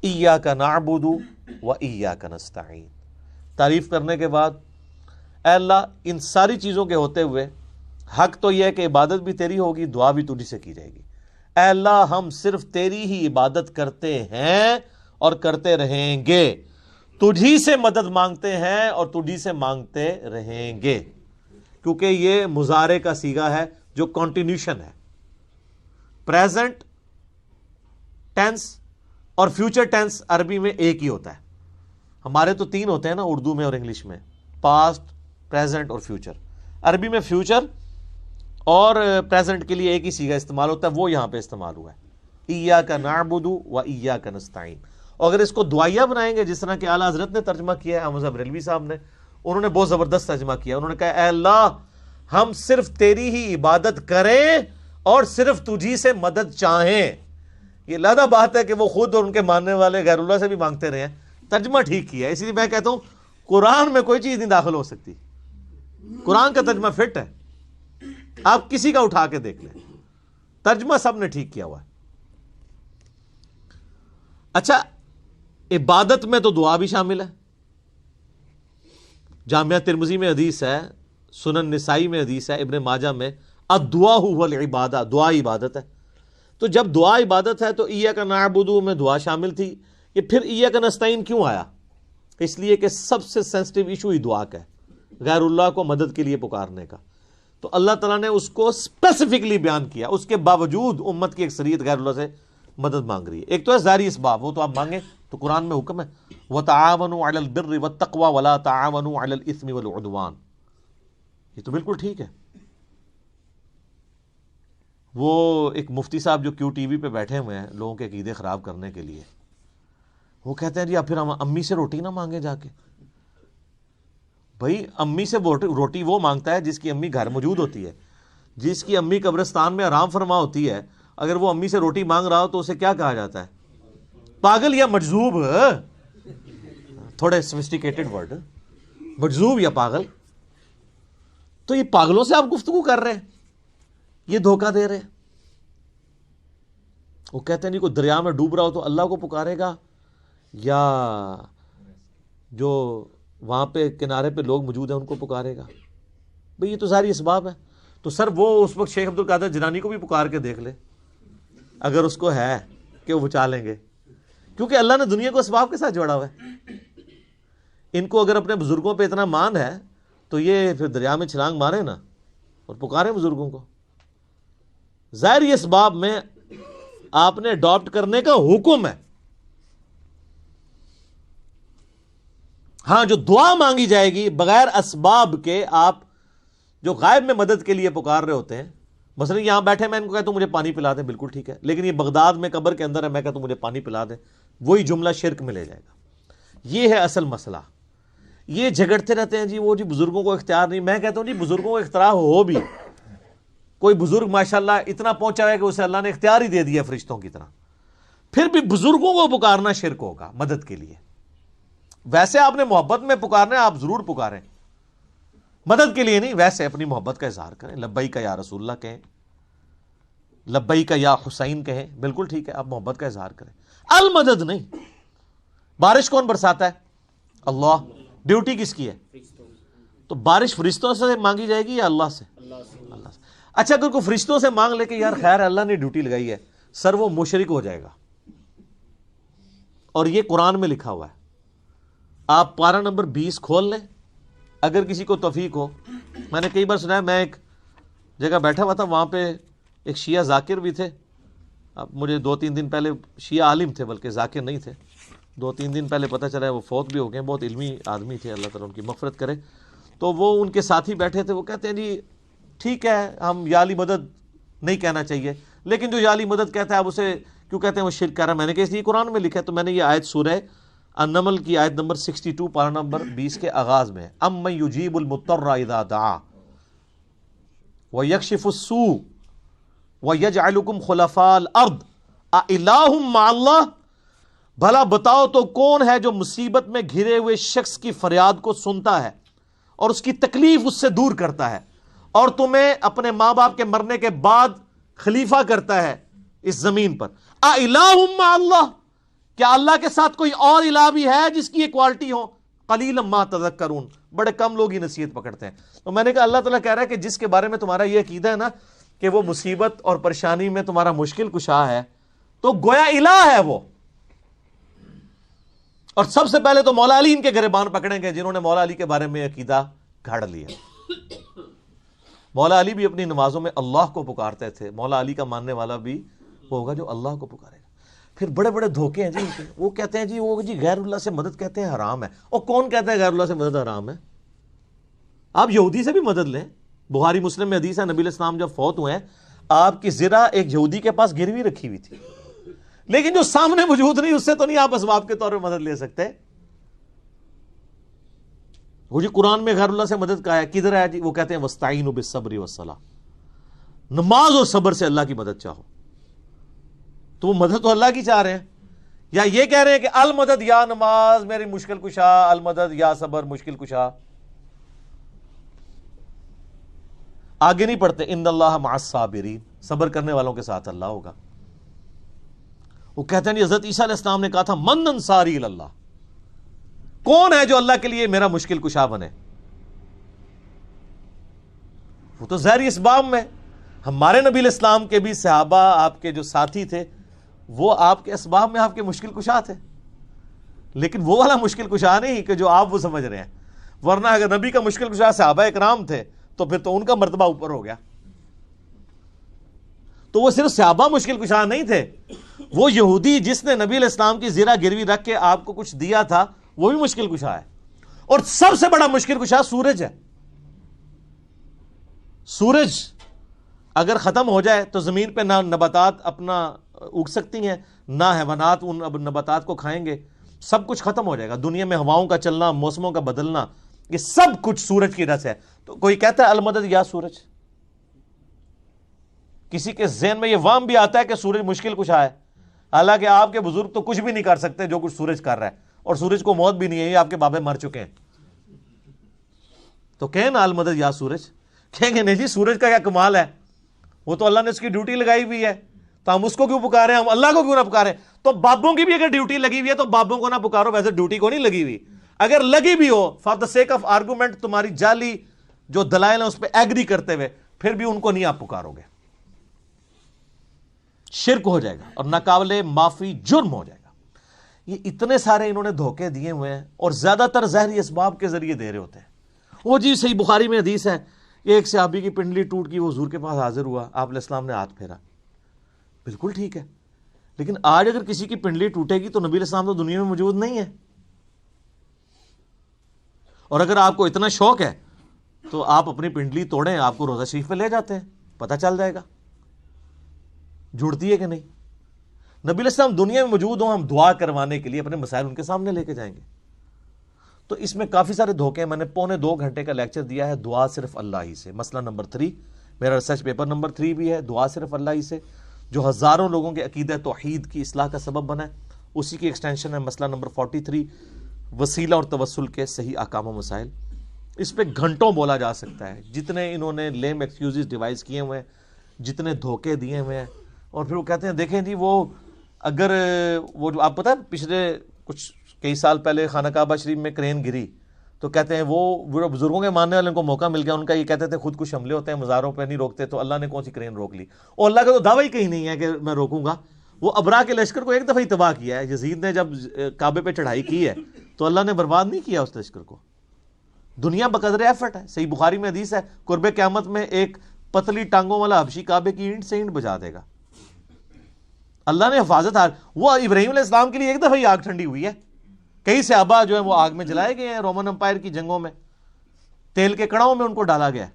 ایاک نعبد و ایاک نستعین. تعریف کرنے کے بعد اے اللہ ان ساری چیزوں کے ہوتے ہوئے حق تو یہ ہے کہ عبادت بھی تیری ہوگی، دعا بھی تجھی سے کی جائے گی. اے اللہ ہم صرف تیری ہی عبادت کرتے ہیں اور کرتے رہیں گے، تجھی سے مدد مانگتے ہیں اور تجھی سے مانگتے رہیں گے. کیونکہ یہ مضارع کا صیغہ ہے جو کنٹینیوشن ہے. پریزنٹ ٹینس اور فیوچر ٹینس عربی میں ایک ہی ہوتا ہے. ہمارے تو تین ہوتے ہیں نا اردو میں اور انگلش میں، پاسٹ، پریزنٹ اور فیوچر. عربی میں فیوچر اور پریزنٹ کے لیے ایک ہی صیغہ استعمال ہوتا ہے، وہ یہاں پہ استعمال ہوا ہے، ایاک نعبد و ایاک نستعین. اور اگر اس کو دعائیہ بنائیں گے جس طرح کہ اعلیٰ حضرت نے ترجمہ کیا ہے، احمد صاحب بریلوی صاحب نے، انہوں نے بہت زبردست ترجمہ کیا. انہوں نے کہا اے اللہ ہم صرف تیری ہی عبادت کریں اور صرف تجھی سے مدد چاہیں. یہ علیحدہ بات ہے کہ وہ خود اور ان کے ماننے والے غیر اللہ سے بھی مانگتے رہے ہیں. ترجمہ ٹھیک کیا ہے. اسی لیے میں کہتا ہوں قرآن میں کوئی چیز نہیں داخل ہو سکتی. قرآن کا ترجمہ فٹ ہے، آپ کسی کا اٹھا کے دیکھ لیں، ترجمہ سب نے ٹھیک کیا ہوا ہے. اچھا عبادت میں تو دعا بھی شامل ہے. جامعہ ترمذی میں حدیث ہے، سنن نسائی میں حدیث ہے، ابن ماجہ میں الدعاء هو العبادہ، دعا عبادت ہے. تو جب دعا عبادت ہے تو ایاک نعبد میں دعا شامل تھی. یہ پھر ایاک نستعین کیوں آیا؟ اس لیے کہ سب سے سینسٹیو ایشو ہی دعا کا ہے، غیر اللہ کو مدد کے لیے پکارنے کا. تو اللہ تعالیٰ نے اس کو اسپیسیفکلی بیان کیا. اس کے باوجود امت کی اکثریت غیر اللہ سے مدد مانگ رہی ہے. ایک تو ہے ظاہری اسباب، وہ تو آپ مانگیں، تو قرآن میں حکم ہے وَتَعَاوَنُوا عَلَى الْبِرِّ وَالتَّقْوَى وَلَا تَعَاوَنُوا عَلَى الْإِثْمِ وَالْعُدْوَانِ. یہ تو بالکل ٹھیک ہے. وہ ایک مفتی صاحب جو کیو ٹی وی پہ بیٹھے ہوئے ہیں لوگوں کے عقیدے خراب کرنے کے لیے، وہ کہتے ہیں جی اب پھر ہم امی سے روٹی نہ مانگے جا کے. بھائی امی سے روٹی وہ مانگتا ہے جس کی امی گھر موجود ہوتی ہے. جس کی امی قبرستان میں آرام فرما ہوتی ہے، اگر وہ امی سے روٹی مانگ رہا ہو تو اسے کیا کہا جاتا ہے؟ پاگل یا مجذوب. تھوڑے سوفسٹیکیٹڈ ورڈ، مجذوب یا پاگل. تو یہ پاگلوں سے آپ گفتگو کر رہے ہیں، یہ دھوکہ دے رہے ہیں. وہ کہتے ہیں نہیں کوئی دریا میں ڈوب رہا ہو تو اللہ کو پکارے گا، یا جو وہاں پہ کنارے پہ لوگ موجود ہیں ان کو پکارے گا. بھئی یہ تو ساری اسباب ہے. تو سر وہ اس وقت شیخ عبد القادر جیلانی کو بھی پکار کے دیکھ لے اگر اس کو ہے کہ وہ بچا لیں گے، کیونکہ اللہ نے دنیا کو اسباب کے ساتھ جوڑا ہوا ہے. ان کو اگر اپنے بزرگوں پہ اتنا مان ہے تو یہ پھر دریا میں چھلانگ مارے نا اور پکارے بزرگوں کو. ظاہری اسباب میں آپ نے اڈاپٹ کرنے کا حکم ہے. ہاں جو دعا مانگی جائے گی بغیر اسباب کے، آپ جو غائب میں مدد کے لیے پکار رہے ہوتے ہیں، مثلا یہاں بیٹھے میں ان کو کہتا ہوں مجھے پانی پلا دیں، بالکل ٹھیک ہے، لیکن یہ بغداد میں قبر کے اندر ہے، میں کہتا ہوں مجھے پانی پلا دیں، وہی جملہ شرک میں لے جائے گا. یہ ہے اصل مسئلہ. یہ جھگڑتے رہتے ہیں جی وہ جی بزرگوں کو اختیار نہیں. میں کہتا ہوں جی بزرگوں کو اختیار ہو بھی، کوئی بزرگ ماشاءاللہ اتنا پہنچا ہے کہ اسے اللہ نے اختیار ہی دے دیا فرشتوں کی طرح، پھر بھی بزرگوں کو پکارنا شرک ہوگا مدد کے لیے. ویسے آپ نے محبت میں پکارنا ہے، آپ ضرور پکاریں، مدد کے لیے نہیں، ویسے اپنی محبت کا اظہار کریں. لبیک یا رسول اللہ کہیں، لبیک یا حسین کہیں، بالکل ٹھیک ہے، آپ محبت کا اظہار کریں. المدد نہیں. بارش کون برساتا ہے؟ اللہ. ڈیوٹی کس کی ہے؟ تو بارش فرشتوں سے مانگی جائے گی یا اللہ سے؟ اللہ سے. اچھا اگر کوئی فرشتوں سے مانگ لے کہ یار خیر اللہ نے ڈیوٹی لگائی ہے، سر وہ مشرک ہو جائے گا. اور یہ قرآن میں لکھا ہوا ہے. آپ پارہ نمبر 20 کھول لیں اگر کسی کو توفیق ہو. میں نے کئی بار سنا ہے، میں ایک جگہ بیٹھا ہوا تھا، وہاں پہ ایک شیعہ ذاکر بھی تھے. اب مجھے 2-3 دن پہلے، شیعہ عالم تھے بلکہ ذاکر نہیں تھے، 2-3 دن پہلے پتہ چلا ہے وہ فوت بھی ہو گئے. بہت علمی آدمی تھے، اللہ تعالیٰ ان کی مغفرت کرے. تو وہ ان کے ساتھی بیٹھے تھے، وہ کہتے ہیں جی ٹھیک ہے ہم یا علی مدد نہیں کہنا چاہیے، لیکن جو یا علی مدد کہتا ہے آپ اسے کیوں کہتے ہیں وہ شرک کر رہا ہے. میں نے کہا اس لیے قرآن میں لکھا ہے. تو میں نے یہ آیت سورہ النمل کی آیت نمبر 62 پارہ نمبر 20 کے آغاز میں، امن یجیب المضطر اذا دعا ویکشف السوء ویجعلکم خلفاء الارض االہ مع اللہ. بھلا بتاؤ تو کون ہے جو مصیبت میں گھرے ہوئے شخص کی فریاد کو سنتا ہے اور اس کی تکلیف اس سے دور کرتا ہے، اور تمہیں اپنے ماں باپ کے مرنے کے بعد خلیفہ کرتا ہے اس زمین پر. االہ مع اللہ، کیا اللہ کے ساتھ کوئی اور الہ بھی ہے جس کی یہ کوالٹی ہو؟ قلیلا ما تذکرون، بڑے کم لوگ ہی نصیحت پکڑتے ہیں۔ تو میں نے کہا اللہ تعالیٰ کہہ رہا ہے کہ جس کے بارے میں تمہارا یہ عقیدہ ہے نا کہ وہ مصیبت اور پریشانی میں تمہارا مشکل کشا ہے، تو گویا الہ ہے وہ۔ اور سب سے پہلے تو مولا علی ان کے گریبان پکڑیں گے جنہوں نے مولا علی کے بارے میں عقیدہ گھڑ لیا۔ مولا علی بھی اپنی نمازوں میں اللہ کو پکارتے تھے، مولا علی کا ماننے والا بھی ہوگا جو اللہ کو پکارے گا۔ پھر بڑے بڑے دھوکے ہیں جی ان کے، وہ کہتے ہیں جی وہ جی غیر اللہ سے مدد کہتے ہیں حرام ہے۔ اور کون کہتا ہے غیر اللہ سے مدد حرام ہے؟ آپ یہودی سے بھی مدد لیں، بخاری مسلم میں حدیث ہے نبی علیہ السلام جب فوت ہوئے ہیں آپ کی زرہ ایک یہودی کے پاس گروی رکھی ہوئی تھی، لیکن جو سامنے موجود نہیں اس سے تو نہیں آپ اسباب کے طور پہ مدد لے سکتے۔ وہ جی قرآن میں غیر اللہ سے مدد کہا ہے، کدھر ہے جی؟ وہ کہتے ہیں وَاسْتَعِینُوا بِالصَّبْرِ وَالصَّلَاةِ، نماز اور صبر سے اللہ کی مدد چاہو۔ تو وہ مدد تو اللہ کی چاہ رہے ہیں، یا یہ کہہ رہے ہیں کہ المدد یا نماز میری مشکل کشا، المدد یا صبر مشکل کشا۔ آگے نہیں پڑھتے ان اللہ مع الصابرین، صبر کرنے والوں کے ساتھ اللہ ہوگا۔ وہ کہتے ہیں جی حضرت عیسیٰ علیہ السلام نے کہا تھا من انصاری اللہ، کون ہے جو اللہ کے لیے میرا مشکل کشا بنے؟ وہ تو ظاہری اسباب میں، ہمارے نبی علیہ السلام کے بھی صحابہ آپ کے جو ساتھی تھے وہ آپ کے اسباب میں آپ کے مشکل کشا تھے، لیکن وہ والا مشکل کشا نہیں کہ جو آپ وہ سمجھ رہے ہیں۔ ورنہ اگر نبی کا مشکل کشا صحابہ اکرام تھے تو پھر تو ان کا مرتبہ اوپر ہو گیا۔ تو وہ صرف صحابہ مشکل کشا نہیں تھے، وہ یہودی جس نے نبی علیہ السلام کی زرہ گروی رکھ کے آپ کو کچھ دیا تھا وہ بھی مشکل کشا ہے۔ اور سب سے بڑا مشکل کشا سورج ہے۔ سورج اگر ختم ہو جائے تو زمین پہ نہ نباتات اپنا اگ سکتی ہیں، نہ حیوانات ان نباتات کو کھائیں گے، سب کچھ ختم ہو جائے گا۔ دنیا میں ہواؤں کا چلنا، موسموں کا بدلنا، یہ سب کچھ سورج کی وجہ سے ہے۔ تو کوئی کہتا ہے المدد یا سورج، کسی کے ذہن میں یہ وہم بھی آتا ہے کہ سورج مشکل کشا ہے، حالانکہ آپ کے بزرگ تو کچھ بھی نہیں کر سکتے جو کچھ سورج کر رہا ہے، اور سورج کو موت بھی نہیں ہے، یہ آپ کے بابے مر چکے ہیں۔ تو کہیں نا المدد یا سورج، کہیں گے نہیں جی سورج کا کیا کمال ہے، وہ تو اللہ نے اس کی ڈیوٹی لگائی ہوئی ہے، تو ہم اس کو کیوں پکارے، ہم اللہ کو کیوں نہ پکارے؟ تو بابوں کی بھی اگر ڈیوٹی لگی ہوئی ہے تو بابوں کو نہ پکارو، ویسے ڈیوٹی کو نہیں لگی ہوئی، اگر لگی بھی ہو for the sake of argument, تمہاری جعلی جو دلائل ہیں اس پہ ایگری کرتے ہوئے، پھر بھی ان کو نہیں آپ پکارو گے، شرک ہو جائے گا اور ناقابل معافی جرم ہو جائے گا۔ یہ اتنے سارے انہوں نے دھوکے دیے ہوئے ہیں، اور زیادہ تر ظاہری اسباب کے ذریعے دے رہے ہوتے ہیں۔ وہ جی صحیح بخاری میں حدیث ہے، ایک صحابی کی پنڈلی ٹوٹ گئی، وہ حضور کے پاس حاضر ہوا، آپ علیہ السلام نے ہاتھ پھیرا، بالکل ٹھیک ہے، لیکن آج اگر کسی کی پنڈلی ٹوٹے گی تو نبی علیہ السلام تو دنیا میں موجود نہیں ہے، اور اگر آپ کو اتنا شوق ہے تو آپ اپنی پنڈلی توڑیں، آپ کو روزہ شریف پہ لے جاتے ہیں، پتہ چل جائے گا جڑتی ہے کہ نہیں۔ نبی علیہ السلام دنیا میں موجود ہوں، ہم دعا کروانے کے لیے اپنے مسائل ان کے سامنے لے کے جائیں گے۔ تو اس میں کافی سارے دھوکے ہیں۔ میں نے 2.25 گھنٹے کا لیکچر دیا ہے دعا صرف اللہ ہی سے، مسئلہ نمبر 3 میرا ریسرچ پیپر نمبر 3 بھی ہے، دعا صرف اللہ ہی سے، جو ہزاروں لوگوں کے عقیدہ توحید کی اصلاح کا سبب بنا ہے، اسی کی ایکسٹینشن ہے مسئلہ نمبر 43 وسیلہ اور توسل کے صحیح احکام و مسائل۔ اس پہ گھنٹوں بولا جا سکتا ہے، جتنے انہوں نے لیم ایکسکیوزز ڈیوائز کیے ہوئے ہیں، جتنے دھوکے دیے ہوئے ہیں، اور پھر وہ کہتے ہیں دیکھیں جی وہ اگر وہ جو آپ پتہ ہے پچھلے کچھ کئی سال پہلے خانہ کعبہ شریف میں کرین گری، تو کہتے ہیں وہ بزرگوں کے ماننے والوں کو موقع مل گیا، ان کا یہ کہتے تھے خود کچھ حملے ہوتے ہیں مزاروں پہ نہیں روکتے، تو اللہ نے کون سی کرین روک لی؟ اور اللہ کا تو دعویٰ ہی کہیں نہیں ہے کہ میں روکوں گا۔ وہ ابرا کے لشکر کو ایک دفعہ ہی تباہ کیا ہے، یزید نے جب کعبے پہ چڑھائی کی ہے تو اللہ نے برباد نہیں کیا اس لشکر کو، دنیا بقدر ایفرٹ ہے۔ صحیح بخاری میں حدیث ہے قرب قیامت میں ایک پتلی ٹانگوں والا حبشی کعبے کی اینٹ سے اینٹ بجا دے گا، اللہ نے حفاظت وہ ابراہیم علیہ السلام کے لیے ایک دفعہ ہی آگ ٹھنڈی ہوئی ہے، کئی صحابہ جو ہیں وہ آگ میں جلائے گئے ہیں، رومن امپائر کی جنگوں میں تیل کے کڑاؤں میں ان کو ڈالا گیا ہے۔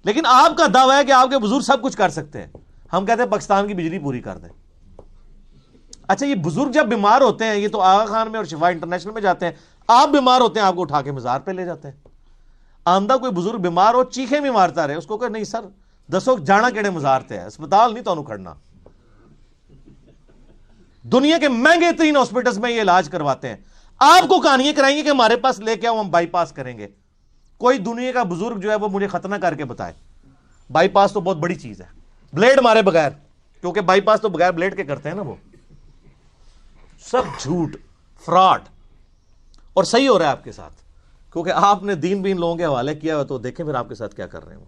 لیکن آپ کا دعویٰ ہے کہ آپ کے بزرگ سب کچھ کر سکتے ہیں، ہم کہتے ہیں پاکستان کی بجلی پوری کر دیں۔ اچھا یہ بزرگ جب بیمار ہوتے ہیں، یہ تو آغا خان میں اور شفا انٹرنیشنل میں جاتے ہیں، آپ بیمار ہوتے ہیں آپ کو اٹھا کے مزار پہ لے جاتے ہیں۔ آمدہ کوئی بزرگ بیمار ہو چیخیں بھی مارتا رہے، اس کو کہ نہیں سر دسو جانا کیڑے مزار تے ہے، اسپتال نہیں تو کھڑنا۔ دنیا کے مہنگے ترین ہاسپٹلز میں یہ علاج کرواتے ہیں، آپ کو کہانیاں کرائیں گے کہ ہمارے پاس لے کے آؤ ہم بائی پاس کریں گے۔ کوئی دنیا کا بزرگ جو ہے وہ مجھے ختنہ کر کے بتائے، بائی پاس تو بہت بڑی چیز ہے، بلیڈ مارے بغیر، کیونکہ بائی پاس تو بغیر بلیڈ کے کرتے ہیں نا وہ، سب جھوٹ، فراڈ، اور صحیح ہو رہا ہے آپ کے ساتھ، کیونکہ آپ نے دین بین لوگوں کے حوالے کیا ہوا، تو دیکھیں پھر آپ کے ساتھ کیا کر رہے ہیں وہ.